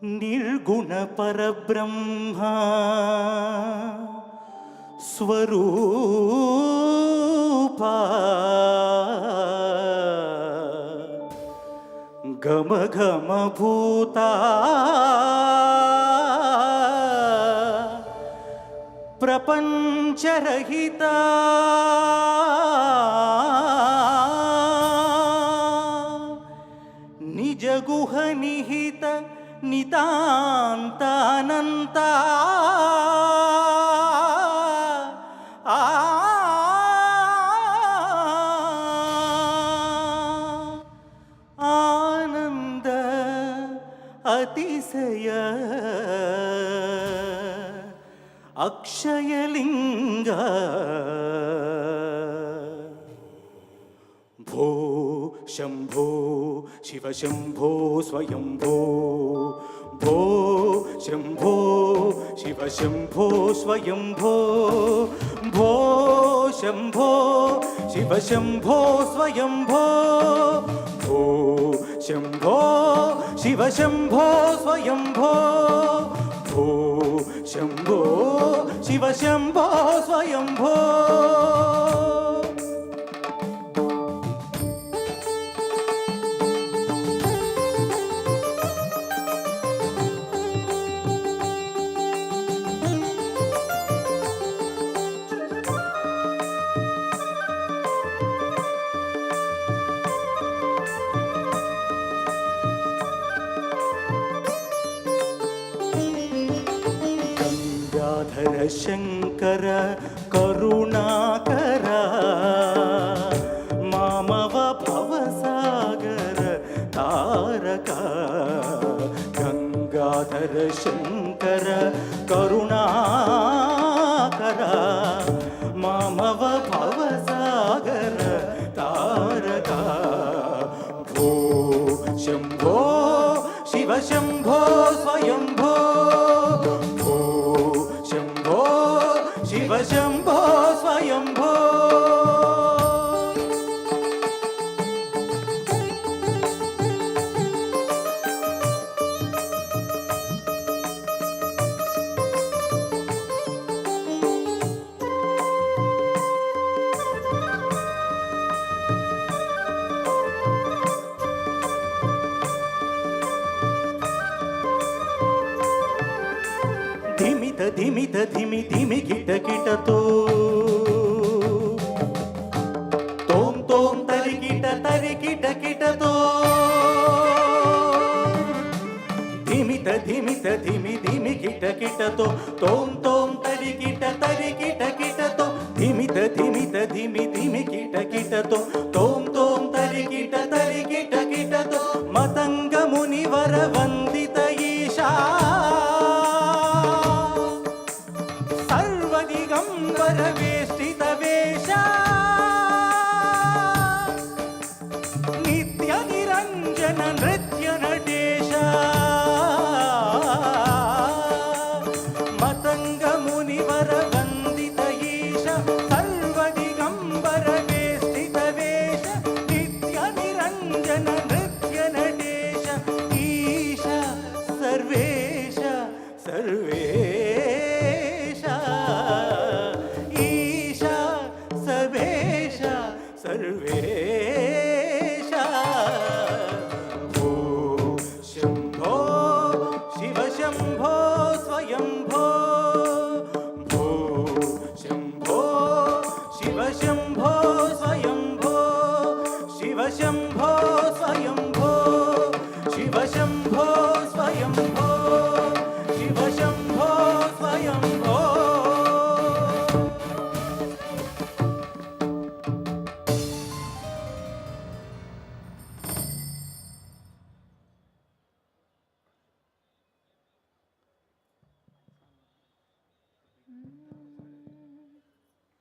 ನಿರ್ಗುಣ ಪರಬ್ರಹ್ಮ ಸ್ವರೂಪ ಘಮ ಘಮ ಭೂತ ಪ್ರಪಂಚರಹಿತ ನಿಜ ಗುಹ ನಿಹಿತ ನಿತಾಂತ ಅನಂತ ಆನಂದ ಅತಿಶಯ ಅಕ್ಷಯಲಿಂಗ ಭೋ ಶಂಭೋ ಶಿವ ಶಂಭೋ ಸ್ವಯಂಭೋ ಭೋ ಶಂಭೋ ಶಿವ ಶಂಭೋ ಸ್ವಯಂಭೋ ಭೋ ಶಂಭೋ ಶಿವ ಶಂಭೋ ಸ್ವಯಂಭೋ ಭೋ ಶಂಭೋ ಶಿವ ಶಂಭೋ ಸ್ವಯಂಭೋ ಭೋ ಶಂಭೋ ಶಿವ ಶಂಭೋ ಸ್ವಯಂಭೋ ಗಂಗಾಧರ ಶಂಕರ ಕರುಣಾಕರ ಮಾಮವ ಭವಸಾಗರ ತಾರಕ ಗಂಗಾಧರ ಶಂಕರ ಕರುಣಾಕರ ಮಾಮವ ಭವಸಾಗರ ತಾರಕ ಭೋ ಶಂಭೋ ಶಿವ ಶಂಭೋ ಸ್ವಯಂಭೋ ಶಿವ ಶಂಭೋ ಸ್ವಯಂಭೋ ಧಿಮಿತ ಧಿಮಿತ ಧಿಮಿ ಧಿಮಿ ಕಿಟ ಕಿಟತೋ ತೋಂ ತೋಂ ತರಿ ಕಿಟ ಕಿಟತೋ ಧಿಮಿತ ಧಿಮಿತ ಧಿಮಿ ಧಿಮಿ ಕಿಟ ಕಿಟತೋ ತೋಂ ತೋಂ ತರಿ ಕಿಟ ಕಿಟತೋ ಧಿಮಿತ ಧಿಮಿತ ಧಿಮಿ ಧಿಮಿ ಕಿಟ ಕಿಟತೋ ತೋಂ ತೋಂ ತರಿ ಕಿಟ ಕಿಟತೋ ಮತಂಗ ಮುನಿವರ ವಂದಿತ ಈಶಾ ಸರ್ವದಿಗಂಬರ ವೇಷ್ಟಿತ ವೇಷ ನಿತ್ಯ ನಿರಂಜನ